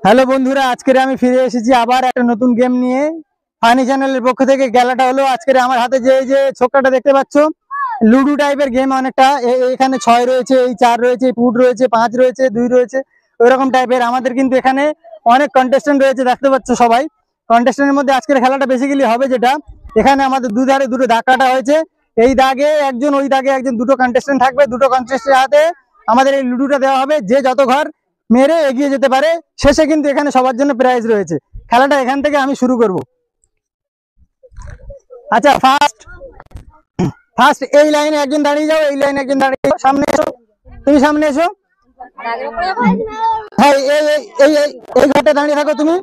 Hello বন্ধুরা, আজকে আমি ফিরে এসেছি আবার একটা নতুন গেম নিয়ে। ফানি চ্যানেলের পক্ষ থেকে খেলাটা হলো আজকে আমার হাতে যে ছোকরাটা দেখতে পাচ্ছ, লুডো টাইপের গেম অনেকটা। এখানে 6 রয়েছে, এই 4 রয়েছে, ফুট রয়েছে, 5 রয়েছে, 2 রয়েছে, ওইরকম টাইপের। আমাদের কিন্তু এখানে অনেক কন্টেস্টেন্ট রয়েছে, দেখতে পাচ্ছ সবাই। কন্টেস্টেন্টের মধ্যে আজকের খেলাটা বেসিক্যালি হবে যেটা, এখানে আমাদের দুধারে দুটো দাগ কাটা হয়েছে। এই দাগে একজন, ওই দাগে একজন, দুটো কন্টেস্টেন্ট থাকবে। দুটো কন্টেস্টেন্টের হাতে আমাদের এই লুডোটা দেওয়া হবে। যে যত ঘর মেরে এগিয়ে যেতে পারে, শেষে কিন্তু এখানে সবার জন্য প্রাইজ রয়েছে। খেলাটা এখান থেকে আমি শুরু করব। আচ্ছা, ফার্স্ট এই লাইনে একজন দাঁড়িয়ে যাও, এই লাইনে একজন দাঁড়িয়ে যাও। সামনে এসো, তুমি সামনে এসো। হ্যাঁ, এই ঘরটা দাঁড়িয়ে থাকো তুমি।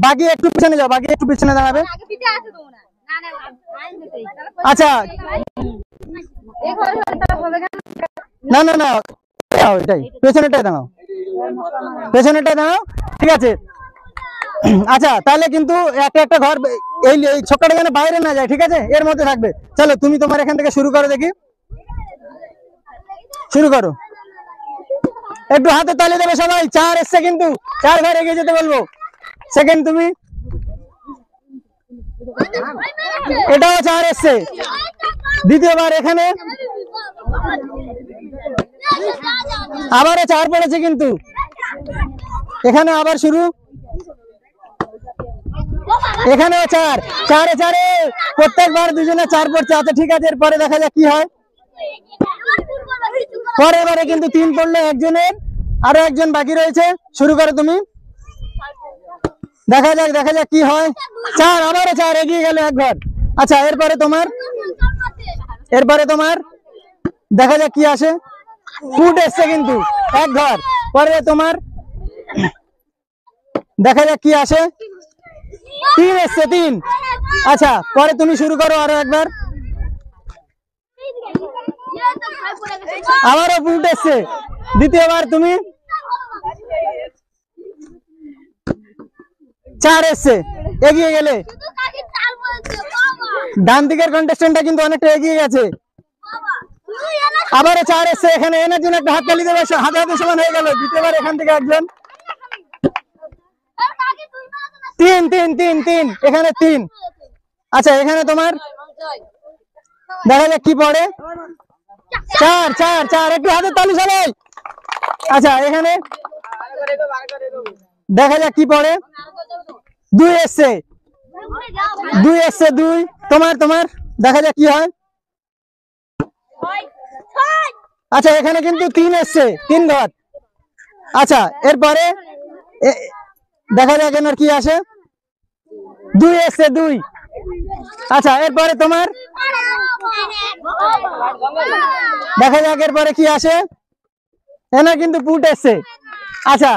বাকি একটু পিছনে যাও, বাকি একটু পিছনে দাঁড়াবে। আচ্ছা, না না না, এটাই পেছনেরটাই দাঁড়াও, পেছনেরটাই দাঁড়াও, ঠিক আছে। আচ্ছা, তাহলে কিন্তু একটা একটা ঘর এই ছক্কাটা যেন বাইরে না যায়, ঠিক আছে, এর মধ্যে থাকবে। চলো, তুমি তোমার এখান থেকে শুরু করো, দেখি শুরু করো। একটু হাতে তালি দেবে সবাই। 4 এসছে কিন্তু, 4 ঘর এগিয়ে যেতে বলবো। সেকেন্ড তুমি, এটাও 4 এসছে। দ্বিতীয়বার এখানে আবারও 4 পড়েছে কিন্তু, এখানে আবার শুরু। এখানেও 4, 4 এ 4 এ প্রত্যেকবার দুজনে 4 পড়ছে। আচ্ছা, ঠিক আছে, এরপরে দেখা যাক কি হয়। পরের বারে কিন্তু 3 পড়লো একজনের, আরো একজন বাকি রয়েছে। শুরু করো তুমি, দেখা যাক কি হয়। 4, আবারও 4, এগিয়ে গেল এক ঘর। আচ্ছা, এরপরে তোমার দেখা যাক কি আসে। ফুট এসছে কিন্তু এক ঘর। পরে তোমার দেখা যাক কি আসে। 3 এসছে, 3। আচ্ছা, পরে তুমি শুরু করো আরো একবার। আবারও ফুট এসছে। দ্বিতীয়বার তুমি 4 এসছে, এগিয়ে গেলে। ডান দিকের কন্টেস্টেন্টটা কিন্তু অনেকটা এগিয়ে গেছে। আবারও 4 এসছে, এখানে এনার জন্য একটা হাততালি দেবে। হাতে হাতে সমান হয়ে গেল। দ্বিতীয়বার এখান থেকে একজন। 3, এখানে 3। আচ্ছা, এখানে তোমার দেখা যাক কি পড়ে। 4, একটু হাতে তালি সবাই। আচ্ছা, এখানে দেখা যাক কি পড়ে। 2 এসছে, 2 তোমার দেখা যাক কি হয়। আচ্ছা, এখানে কিন্তু 3 এসছে, 3 ঘর। আচ্ছা, এরপরে দেখা যাক এনার কি আসে। 2 এসছে, 2। আচ্ছা, এরপরে তোমার দেখা যাক এরপরে কি আসে। এনার কিন্তু পুট এসছে। আচ্ছা,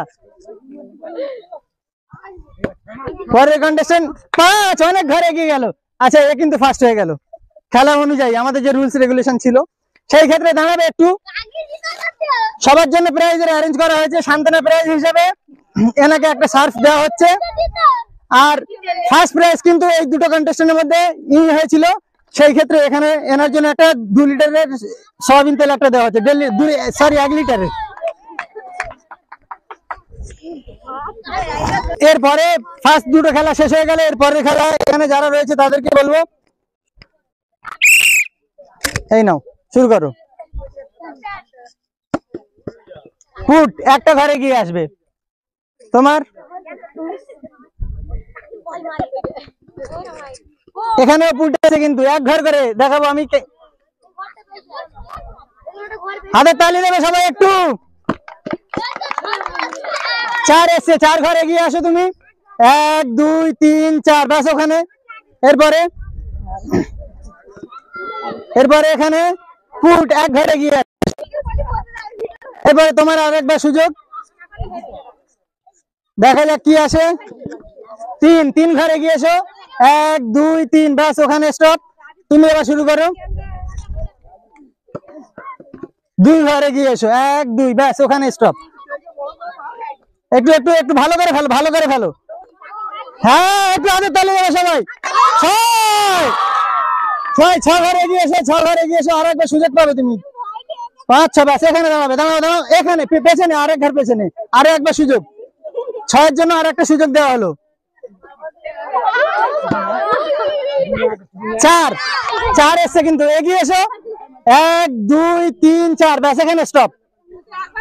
পরের কন্ডিশন 5, অনেক ঘরে এগিয়ে গেল। আচ্ছা, এ কিন্তু ফার্স্ট হয়ে গেল। খেলা অনুযায়ী আমাদের যে রুলস রেগুলেশন ছিল সেই ক্ষেত্রে দাঁড়াবে। একটু সবার জন্য প্রাইজের অ্যারেঞ্জ করা হয়েছে। সান্ত্বনা প্রাইজ হিসেবে এনাকে একটা সার্ফ দেওয়া হচ্ছে। আর ফার্স্ট প্রাইজ কিন্তু এই দুটো কন্টেস্টেন্টের মধ্যে হয়েছিল। সেই ক্ষেত্রে এখানে এনার জন্য একটা 2 লিটারের সয়াবিন তেল একটা দেওয়া হচ্ছে। 1 লিটারের। এরপরে ফার্স্ট দুটো খেলা শেষ হয়ে গেলে এরপরের খেলা এখানে যারা রয়েছে তাদেরকে বলবো, এই নাও শুরু করো। ফুট একটা ঘরে গিয়ে আসবে তোমার। এখানেও ফুট আছে কিন্তু এক ঘর করে দেখাবো আমি। হাতের তালি দেবে সবাই একটু। 4 এসছে, 4 ঘর এগিয়ে আসো তুমি। 1, 2, 3, 4, ব্যাস ওখানে। এরপরে এখানে ফুট এক ঘরে গিয়ে। এরপরে তোমার আরেকবার সুযোগ, দেখা যাক কি আসে। 3 ঘরে গিয়েছো। 1, 2, 3, ব্যাস ওখানে স্টপ। তুমি এবার শুরু করো। 2 ঘরে গিয়েছো। 1, 2, ব্যাস ওখানে স্টপ। একটু ভালো করে ফেলো। হ্যাঁ, একটু হাতে তালি দেবে সবাই। 6 ঘরে গিয়েছো। আর একবার সুযোগ পাবে তুমি। 5, 6, ব্যাস এখানে দাঁড়াও। এখানে পেছনে, আরেক ঘর পেছনে, আরো একবার সুযোগ। 6 এর জন্য আর একটা সুযোগ দেওয়া হলো। 4 4 এসছে কিন্তু, এগিয়ে এসো। 1 2 3 4, ব্যাস এখানে স্টপ।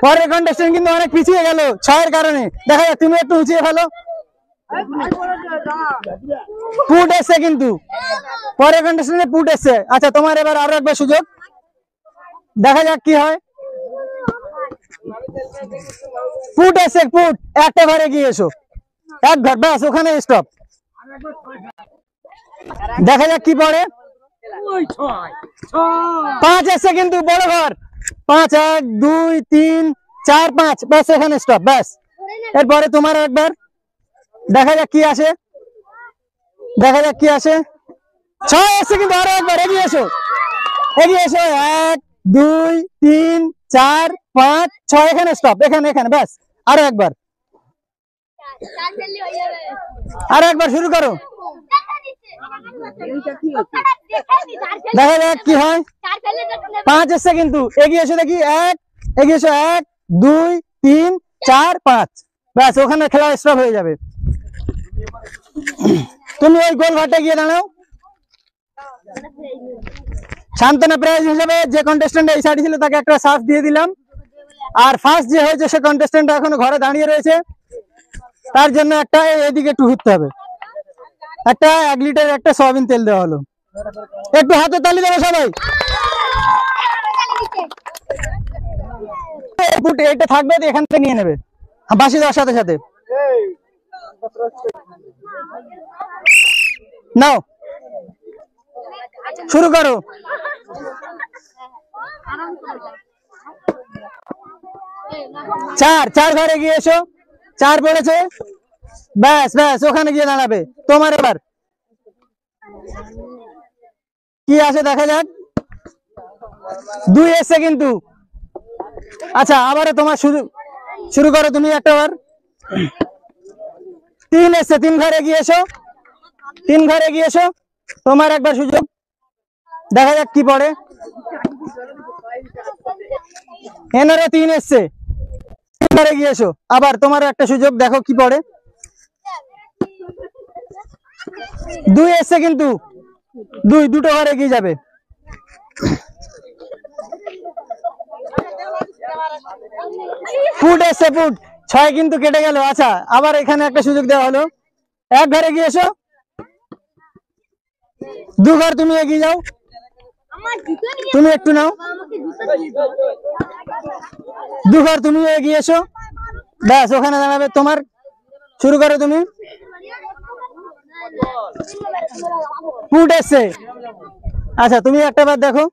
পরের কন্টেস্টেন্ট কিন্তু অনেক পিছিয়ে গেল 6 এর কারণে। দেখা যাক তুমি একটু উঁচিয়ে ফেলো। পুট এসছে কিন্তু, পরের কন্টেস্টেন্টে পুট এসছে। আচ্ছা, তোমার এবার আরো একবার সুযোগ, দেখা যাক কি হয়। পুট এসছে, পুট একটা ঘরে গিয়ে এসো, এক ঘর, ব্যাস ওখানে স্টপ। দেখা যাক কি পড়ে। 5 এসছে কিন্তু, বড় ঘর। 5 1 2 3 4 5, ব্যাস এখানে স্টপ, ব্যাস। এরপরে তোমার একবার, দেখা যাক কি আসে, দেখা যাক কি আসে। 6 এসছে কিন্তু, আরো একবার এগিয়ে এসো, এগিয়ে এসো। 1 2 3 4 5 6, এখানে স্টপ, এখানে এখানে, ব্যাস। আরো একবার, আরো একবার শুরু করো, দেখা যাক কি হয়। 5 এসছে কিন্তু, এগিয়ে এসো দেখি। 1 এগিয়ে এসো, 1 2 3 4 5, ব্যাস ওখানে খেলা স্টপ হয়ে যাবে। তুমি ওই গোল ঘাটে গিয়ে দাঁড়াও। সান্ত্বনা প্রাইজ হিসেবে যে কন্টেস্ট্যান্ট এই সাইডে ছিল তাকে একটা সার্ফ দিয়ে দিলাম। আর ফার্স্ট যে হয়েছে সে কন্টেস্ট্যান্ট এখনো ঘরে দাঁড়িয়ে রয়েছে, তার জন্য একটা এদিকে একটু ঘুরতে হবে। একটা 1 লিটার একটা সয়াবিন তেল দেওয়া হলো। একটু হাতে তালি দেবো সবাই। এটা থাকবে, এখান থেকে নিয়ে নেবে বাসি দেওয়ার সাথে সাথে। নাও শুরু করো। 4 4 ঘরে গিয়ে এসো, 4 পড়েছে, ব্যাস ব্যাস ওখানে গিয়ে দাঁড়াবে। তোমার এবার কি আসে দেখা যাক। 2 এসছে কিন্তু, আচ্ছা আবারও তোমার শুরু করো তুমি একটা বার। 3 এসছে, 3 ঘরে গিয়ে এসো, 3 ঘরে গিয়ে এসো, তোমার একবার সুযোগ, দেখা যাক কি পড়ে। এনারে 3 এসছে, 3 ঘরে গিয়ে এসো, আবার তোমার একটা সুযোগ, দেখো কি পড়ে। 2 এসছে কিন্তু, 2 দুটো ঘরে গিয়ে যাবে। ফুট এসছে, ফুট 6 কিন্তু কেটে গেল। আচ্ছা, আবার এখানে একটা সুযোগ দেওয়া হলো। 1 ঘরে গিয়ে এসো, 2 ঘর তুমি এগিয়ে যাও, তুমি একটু নাও, 2 ঘর তুমি এগিয়ে এসো, ব্যাস ওখানে দাঁড়াবে। তোমার শুরু করো তুমি। ফুট এসছে, আচ্ছা তুমি একটা বার দেখো।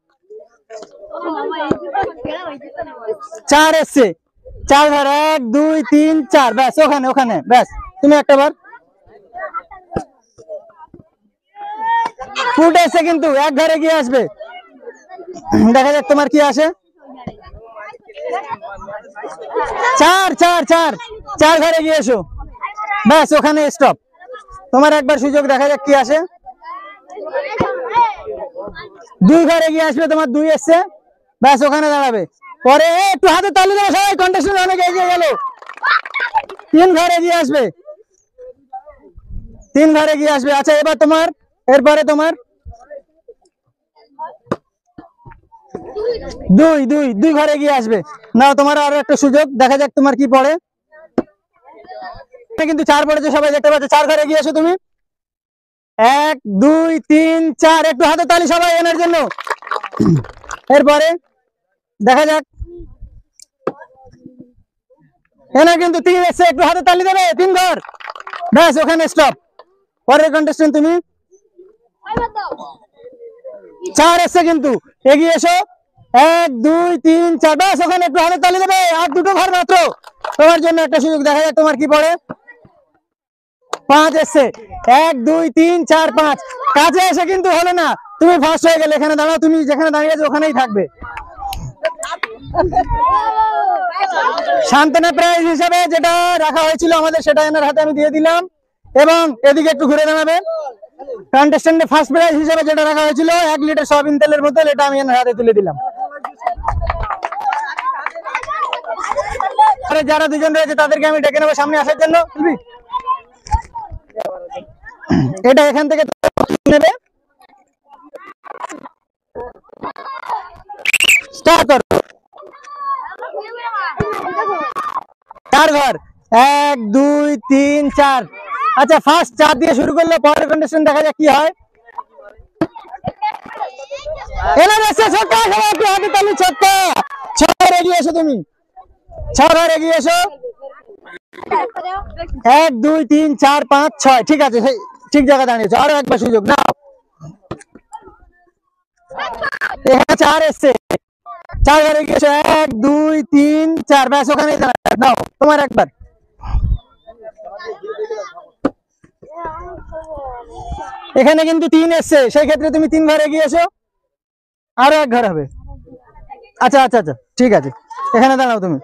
4 এসছে, 4 ঘর, 1 2 3 4, ব্যাস ওখানে ওখানে, ব্যাস তুমি একটা বার। ফুট এসছে কিন্তু, 1 ঘরে গিয়ে আসবে, দেখা যাক তোমার কি আসে। 4 4 4, 4 ঘরে গিয়ে এসো, ব্যাস ওখানে স্টপ। তোমার একবার সুযোগ, দেখা যাক কি আসে। 2 ঘরে গিয়ে আসবে, তোমার 2 এসছে, ব্যাস ওখানে দাঁড়াবে। পরে একটু হাতে তালি দেবো সবাই, কন্টেস্টেন্ট অনেক এগিয়ে গেল। 3 ঘরে গিয়ে আসবে, 3 ঘরে গিয়ে আসবে। আচ্ছা এবার তোমার, এরপরে তোমার 2 2 2 ঘরে গিয়ে আসবে। নাও তোমার আরো একটা সুযোগ, দেখা যাক তোমার কি পড়ে। কিন্তু 4 পড়েছে, সবাই দেখতে পাচ্ছে। 4 ঘরে গিয়ে এসো তুমি। 1 2 3 4, একটু হাতে তালি সবাই এনার জন্য। এরপরে দেখা যাক, এনার কিন্তু 3 এসছে, একটু হাতে তালি দেবে। 3 ঘর, ব্যাস ওখানে স্টপ। পরের কন্টেস্টেন্ট তুমি। 4 এসছে কিন্তু, এগিয়ে এসো। 1 2 3 4, ব্যাস ওখানে একটু হাতে তালি দেবে। আর 2টো ঘর মাত্র, তোমার জন্য একটা সুযোগ, দেখা যাক তোমার কি পড়ে। 5 এসছে, 1 2 3 4 5, কাছে এসে কিন্তু হলো না, তুমি ফার্স্ট হয়ে গেলে। এখানে দাঁড়াও, তুমি যেখানে দাঁড়িয়ে আছো ওখানেই থাকবে। সান্ত্বনা প্রাইজ হিসেবে যেটা রাখা হয়েছিল আমাদের, সেটা এনার হাতে আমি দিয়ে দিলাম। এবং এদিকে একটু ঘুরে দাঁড়াবেন। কন্টেস্ট্যান্টে ফার্স্ট প্রাইজ হিসেবে যেটা রাখা হয়েছিল 1 লিটার সয়াবিন তেলের বোতল, এটা আমি এনার হাতে তুলে দিলাম। যারা দুজন রয়েছে তাদেরকে আমি ডেকে নেবো সামনে আসার জন্য। এটা এখান থেকে নেবে, স্টার্ট করো। 4 ঘর, 1 2 3 4। আচ্ছা ফার্স্ট 4 দিয়ে শুরু করলে পরের কন্ডিশন দেখা যাক কি হয়। এনার এসে ছক্কা, সবাই একটু হাতে তালি, ছক্কা। 6 ঘর এগিয়ে এসো তুমি, 6 ঘর এগিয়ে এসো। 1 2 3 4 5 6, ঠিক আছে, ঠিক জায়গা দাঁড়িয়েছো। আরো একবার সুযোগ নাও। এখানে 4 এসছে, 4 ঘরে গিয়েছো। 1 2 3 4, ব্যাস ওখানে নাও তোমার একবার। এখানে কিন্তু 3 এসছে, সেই ক্ষেত্রে তুমি 3 ঘরে গিয়েছো, আরো 1 ঘর হবে। আচ্ছা আচ্ছা আচ্ছা, ঠিক আছে, এখানে দাঁড়াও তুমি।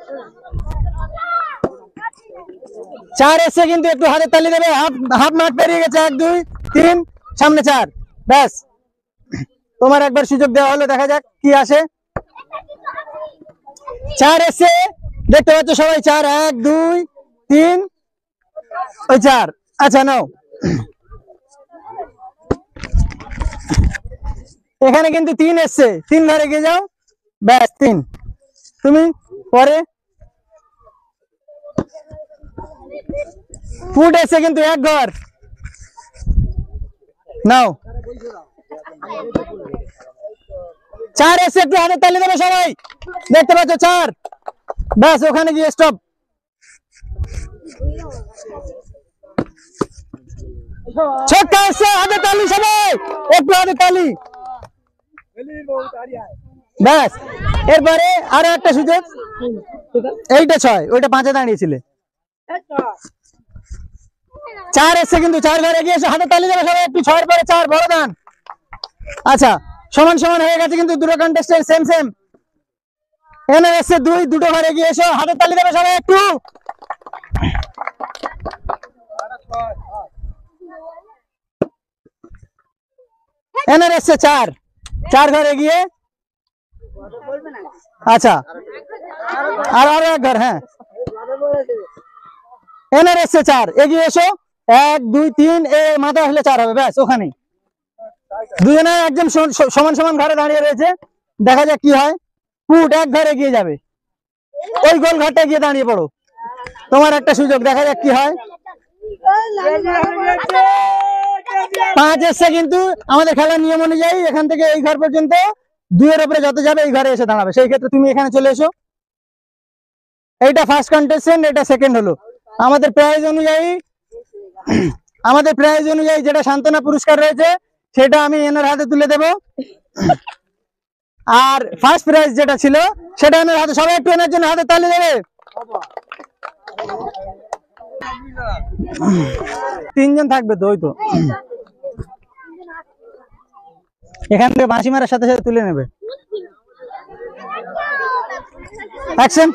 4 এসছে কিন্তু একটু হাতে তালি দেবে। হাফ মাঠ পেরিয়ে গেছে। 1 2 3, সামনে 4, ব্যাস তোমার একবার সুযোগ দেওয়া হলো, দেখা যাক কি আসে। 4 এসছে, দেখতে পাচ্ছ সবাই 4, 1 2 3, ওই 4। আচ্ছা নাও, এখানে কিন্তু 3 এসছে, 3 ঘরে গিয়ে যাও, ব্যাস 3। তুমি পরে ফুট এসছে কিন্তু 1 ঘর, নাও। 4 এসছে, একটু হাতে তালি দেবে সবাই, দেখতে পাচ্ছ 4, ব্যাস ওখানে গিয়ে স্টপ। ছক্কা এসছে, হাতে তালি সবাই, একটু হাতে তালি, ব্যাস। এরপরে আরো একটা সুযোগ, এইটা 6, ওইটা 5-এ দাঁড়িয়েছিলে। 4 এসছে কিন্তু 4 ঘরে গিয়েছে, হাতে তালি দেবে সবাই একটু। 6-এর পরে 4, বড় দান। আচ্ছা সমান সমান হয়ে গেছে কিন্তু দুটো কন্টেস্টেন্ট সেম সেম। এখানে এসছে 2, দুটো ঘরে গিয়েছো, হাতে তালি দেবে সবাই একটু। এনার এসছে 4, 4 ঘরে গিয়ে। আচ্ছা আর আরো 1 ঘর, হ্যাঁ। এনার এসছে 4, এগিয়ে এসো। 1 2 3, এ মাথা আসলে 4 হবে, ব্যাস ওখানে। দুজনে একদম সমান সমান ঘরে দাঁড়িয়ে রয়েছে, দেখা যাক কি হয়। ফুট 1 ঘরে গিয়ে যাবে, ওই গোল ঘরটা গিয়ে দাঁড়িয়ে পড়ো, তোমার একটা সুযোগ, দেখা যাক কি হয়। 5 এসছে কিন্তু আমাদের খেলার নিয়ম অনুযায়ী এখান থেকে এই ঘর পর্যন্ত 2 এর উপরে যত যাবে এই ঘরে এসে দাঁড়াবে, সেই ক্ষেত্রে তুমি এখানে চলে এসো। এইটা ফার্স্ট কন্টেস্টেন্ট, এটা সেকেন্ড হলো। আমাদের প্রাইজ অনুযায়ী যেটা সান্ত্বনা পুরস্কার রয়েছে সেটা আমি এনার হাতে তুলে দেব। আর ফার্স্ট প্রাইজ যেটা ছিল সেটা এনার হাতে, সবাই একটু এনার জন্য হাতে তালি দেবে। 3 জন থাকবে তো, ওই তো এখান থেকে বাঁশি মারার সাথে সাথে তুলে নেবে। অ্যাকশন,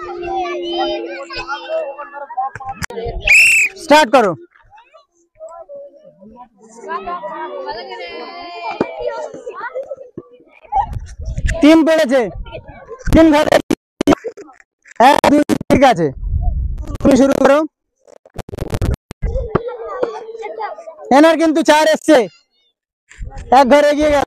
স্টার্ট করো। 3 পড়েছে, 3 ঘরে। 1 2, ঠিক আছে, তুমি শুরু করো। এনার কিন্তু 4 এসছে, 1 ঘরে এগিয়ে গেল।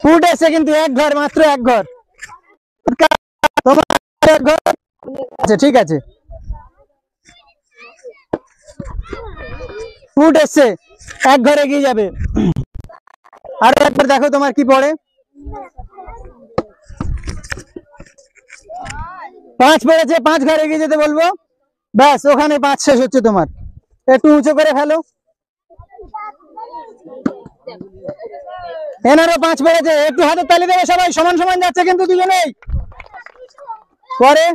ফুট এসছে কিন্তু 1 ঘর, মাত্র 1 ঘর। তোমার 1 ঘর, আচ্ছা ঠিক আছে। ফুট এসছে, 1 ঘরে এগিয়ে যাবে। আরো একবার দেখো তোমার কি পড়ে। 5 পড়েছে, 5 ঘরে এগিয়ে যেতে বলবো, ব্যাস ওখানে 5 শেষ হচ্ছে তোমার। একটু উঁচু করে ফেলো। এনারও 5 পড়েছে, একটু হাতের তালি দেবে সবাই, সমান সমান যাচ্ছে কিন্তু দুজনেই। পরে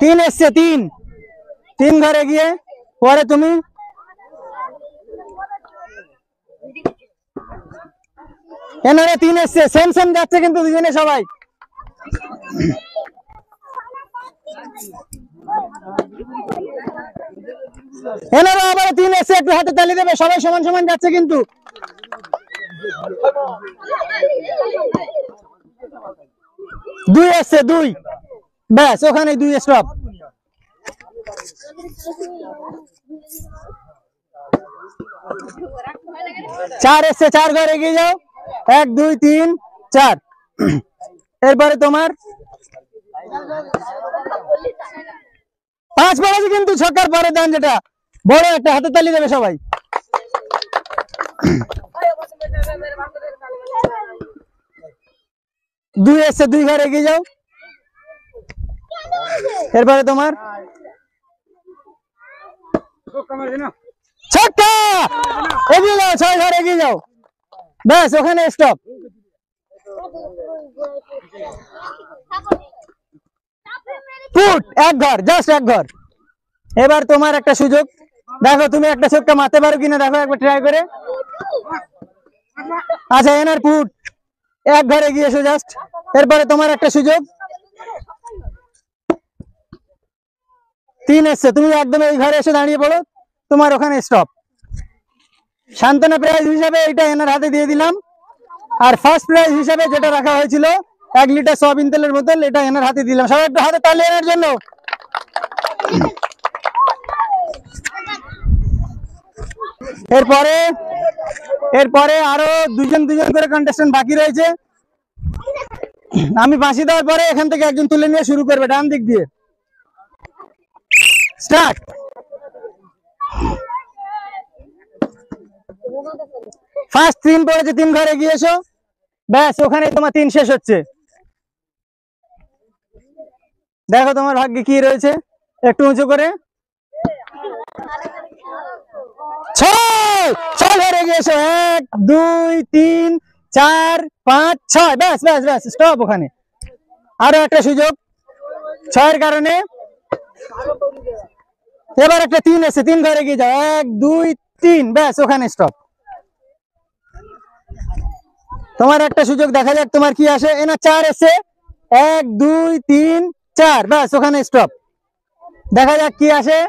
3 এসছে, 3 ঘরে গিয়ে। পরে তুমি এনারে 3 এসছে, সেম সেম যাচ্ছে কিন্তু দুজনে সবাই। এনারা আবার 3 এসছে, একটু হাতে তালি দেবে সবাই, সমান সমান যাচ্ছে কিন্তু। দুই এসছে, দুই, ব্যাস ওখানে দুই স্টপ। চার এসছে, চার ঘর এগিয়ে যাও, 1 2 3 4। এরপরে তোমার 5 পড়েছে কিন্তু ছক্কার পরে দেন, যেটা বড় একটা হাতে তালি দেবে সবাই। দুই এসছে, দুই ঘর এগিয়ে যাও। এরপরে তোমার ছক্কা, এগিয়ে যাও, 6 ঘর এগিয়ে যাও, ব্যাস ওখানে স্টপ। ফুট, 1 ঘর, জাস্ট 1 ঘর। এবার তোমার একটা সুযোগ, দেখো তুমি একটা ছক্কা মারতে পারো কিনা, দেখো একবার ট্রাই করে। আচ্ছা এনার ফুট, 1 ঘর এগিয়ে এসো জাস্ট। এরপরে তোমার একটা সুযোগ, 3 এসছে, তুমি একদম এই ঘরে এসে দাঁড়িয়ে পড়ো, তোমার ওখানে স্টপ। সান্ত্বনা প্রাইজ হিসাবে এটা এনার হাতে দিয়ে দিলাম, আর ফার্স্ট প্রাইজ হিসাবে যেটা রাখা হয়েছিল 1 লিটার সয়াবিন তেলের বোতল, এটা এনার হাতে দিলাম। সবাই একটু হাতে তালি এনার জন্য। এরপরে আরো দুজন করে কন্টেস্টেন্ট বাকি রয়েছে। আমি বাঁশি দেওয়ার পরে এখান থেকে একজন তুলে নিয়ে শুরু করবে, ডান দিক দিয়ে স্টার্ট। ফার্স্ট 3 পড়েছে, 3 ঘরে এগিয়ে এসো, ব্যাস ওখানে তোমার 3 শেষ হচ্ছে। দেখো তোমার ভাগ্যে কি রয়েছে, একটু উঁচু করে। 6 ঘরে এগিয়ে এসো, 1 2 3 4 5 6, ব্যাস ব্যাস ব্যাস স্টপ ওখানে। আরো একটা সুযোগ 6 এর কারণে। এবার একটা 3 এসে, 3 ঘরে এগিয়ে যাও, 1 2 3, ব্যাস ওখানে স্টপ। তোমার একটা সুযোগ, দেখা যাক তোমার কি আসে। এনার 4 এসে, 1 2 3 4, ব্যাস ওখানে স্টপ। দেখা যাক কি আসে,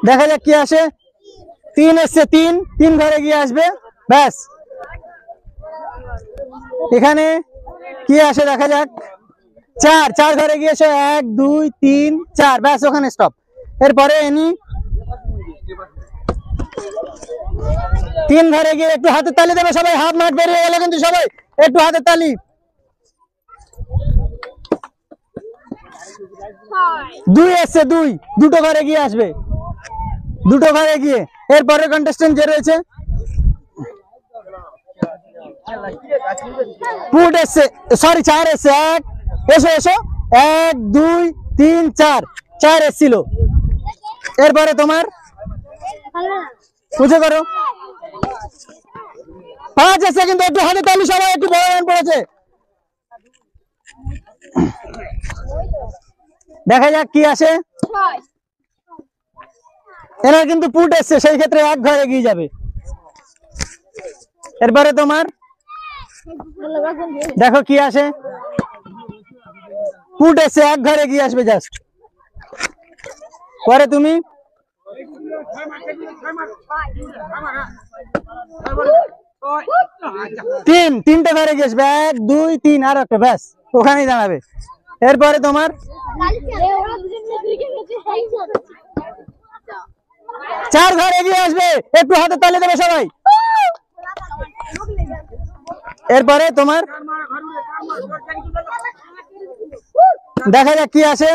দেখা যাক কি আসে। 3 এসছে, 3 ঘরে গিয়ে আসবে, ব্যাস এখানে কি আসে দেখা যাক। 4 ঘরে গিয়ে এসে, 1 2 3 4, ব্যাস ওখানে স্টপ। এরপরে এনি 3 ঘরে গিয়ে একটু হাতে তালি দেবে সবাই, হাফ মাঠ বেরিয়ে গেল কিন্তু সবাই একটু হাতে তালি। 2 এসছে, 2 ঘরে গিয়ে আসবে, 2 ঘরে গিয়ে। এরপরে কন্টেস্টেন্ট যে রয়েছে ফুট এসছে, সরি 4 এসছে, 1 এসো এসো, 1 2 3 4 এসছিল। এরপরে তোমার উঁচু করো, 5 এসছে কিন্তু একটু হাতে তালি সবাই, একটু বড় রান পড়েছে। দেখা যাক কি আসে। এনার কিন্তু পুট এসছে, সেই ক্ষেত্রে 1 ঘরে এগিয়ে যাবে। এরপরে তোমার দেখো কি আসে, পুট এসছে, 1 ঘরে এগিয়ে আসবে জাস্ট। পরে তুমি 3টে ঘরে গিয়ে আসবে, 1 2 3, আর একটা, ব্যাস ওখানেই দাঁড়াবে। এরপরে তোমার 4 ঘরে এগিয়ে আসবে, একটু হাতে তালি দেবে সবাই। এরপরে তোমার দেখা যাক কি আসে,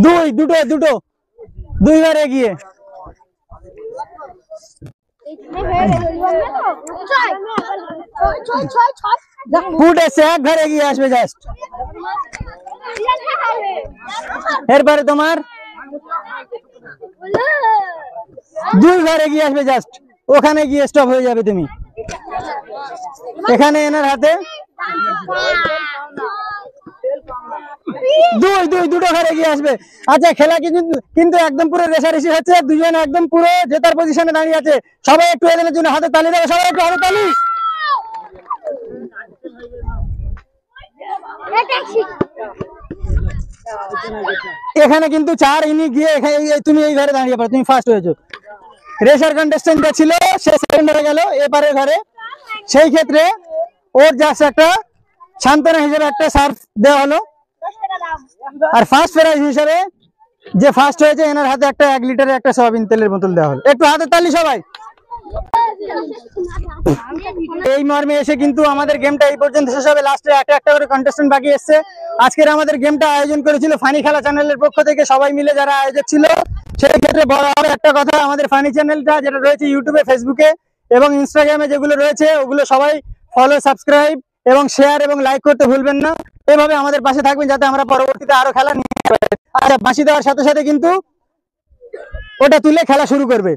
2 ঘরে এগিয়ে। ফুট এসে 1 ঘরে এগিয়ে আসবে জাস্ট। এরপরে তোমার 2 ঘরে এগিয়ে আসবে জাস্ট, ওখানে গিয়ে স্টপ হয়ে যাবে তুমি। এখানে এনার হাতে 2 ঘরে এগিয়ে আসবে। আচ্ছা খেলা কিন্তু একদম পুরো রেসারেসি হচ্ছে, দুজন একদম পুরো জেতার পজিশনে দাঁড়িয়ে আছে। সবাই একটু এদের জন্য হাতে তালি দেবে, সবাই একটু হাতে তালি। এখানে কিন্তু 4 ইনি গিয়ে তুমি এই ঘরে দাঁড়িয়ে পারো, তুমি ফার্স্ট হয়েছো। রেসার কন্টেস্টেন্ট ছিল সে সেকেন্ড হয়ে গেল এবারে ঘরে, সেই ক্ষেত্রে ওর জাস্ট একটা সান্ত্বনা হিসেবে একটা সার্ফ দেওয়া হলো। আর ফার্স্ট প্রাইজ হিসেবে যে ফার্স্ট হয়েছে এনার হাতে একটা 1 লিটারের একটা সয়াবিন তেলের বোতল দেওয়া হলো। একটু হাতে তালি সবাই। এই মর্মে এসে কিন্তু আমাদের গেমটা এই পর্যন্ত শেষ হবে। লাস্টে একটা করে কন্টেস্টেন্ট বাকি এসছে। আজকের আমাদের গেমটা আয়োজন করেছিল ফানি খেলা চ্যানেলের পক্ষ থেকে, সবাই মিলে যারা আয়োজক ছিল। সেই ক্ষেত্রে বড় হবে একটা কথা, আমাদের ফানি চ্যানেলটা যেটা রয়েছে ইউটিউবে, ফেসবুকে এবং ইনস্টাগ্রামে যেগুলো রয়েছে ওগুলো সবাই ফলো, সাবস্ক্রাইব এবং শেয়ার এবং লাইক করতে ভুলবেন না। এভাবে আমাদের পাশে থাকবেন যাতে আমরা পরবর্তীতে আরো খেলা নিয়ে আসতে পারি। আচ্ছা, বাঁশি দেওয়ার সাথে সাথে কিন্তু ওটা তুলে খেলা শুরু করবে।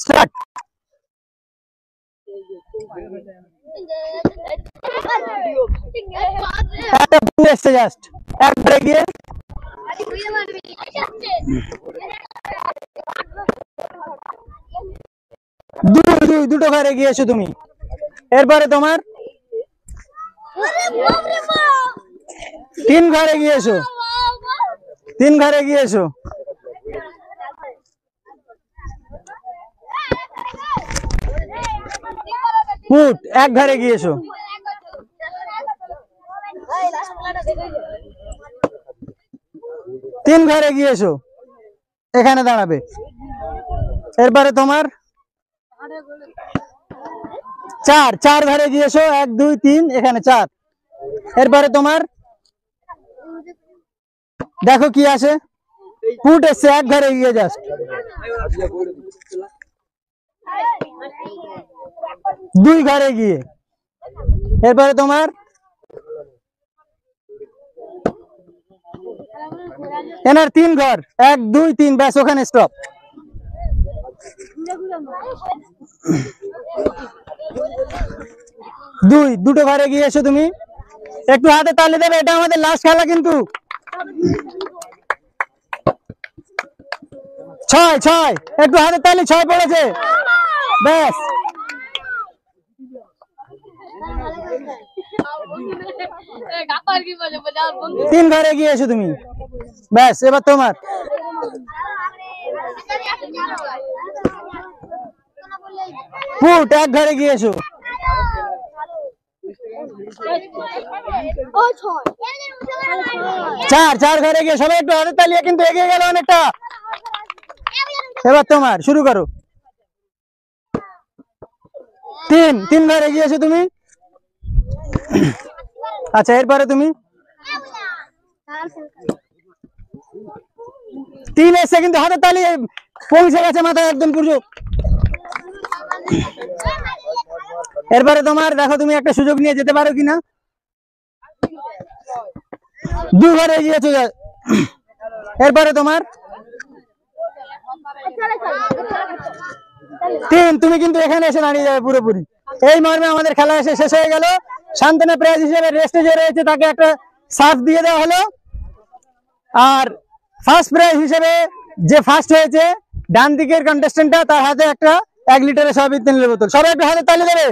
স্টার্ট। একটা ভুল এসছে জাস্ট একবারে গিয়ে, দুটো ঘরে গিয়েছো তুমি। এরপরে তোমার 3 ঘরে গিয়েছো, 3 ঘরে গিয়েছো। ফুট 1 ঘরে গিয়েছো। 3 ঘরে গিয়েছো, এখানে দাঁড়াবে। এরপরে তোমার 4 ঘরে গিয়েছো, 1 2 3 এখানে 4। এরপরে তোমার দেখো কি আছে, ফুট এসছে 1 ঘরে গিয়ে জাস্ট। 2 ঘরে গিয়ে। এরপরে তোমার এনার 3 ঘর, 1 2 3 ব্যাস, ওখানে স্টপ। দুটো ঘরে গিয়েছো তুমি। একটু হাতে তালি দেবে, এটা আমাদের লাস্ট খেলা কিন্তু। 6 একটু হাতে তালি, 6 পড়েছে ব্যাস। 3 ঘরে গিয়েছো তুমি ব্যাস। এবার তোমার ফুট 1 ঘরে গিয়েছো। 4 ঘরে গিয়ে সবাই একটু হাতে তালিয়ে কিন্তু এগিয়ে গেল অনেকটা। এবার তোমার শুরু করো। 3 ঘরে গিয়েছো তুমি। আচ্ছা, এরপরে তুমি 3 এসছে কিন্তু হাতে তালি পৌঁছে গেছে মাথায় একদম পুরো। এরপরে তোমার দেখো তুমি একটা সুযোগ নিয়ে যেতে পারো কিনা। 2 ঘরে গিয়েছো। এরপরে তোমার 3, তুমি কিন্তু এখানে এসে দাঁড়িয়ে যাবে পুরোপুরি। এই মর্মে আমাদের খেলা এসে শেষ হয়ে গেল। শান্তনা প্রাইজ হিসেবে রেস্টে যে রয়েছে তাকে একটা সার্ফ দিয়ে দেওয়া হলো। আর ফার্স্ট প্রাইজ হিসেবে যে ফার্স্ট হয়েছে ডান দিকের কন্টেস্টেন্টটা, তার হাতে একটা 1 লিটারের সয়াবিন তেলের বোতল। সবাই একটু হাতে তালি দেবে।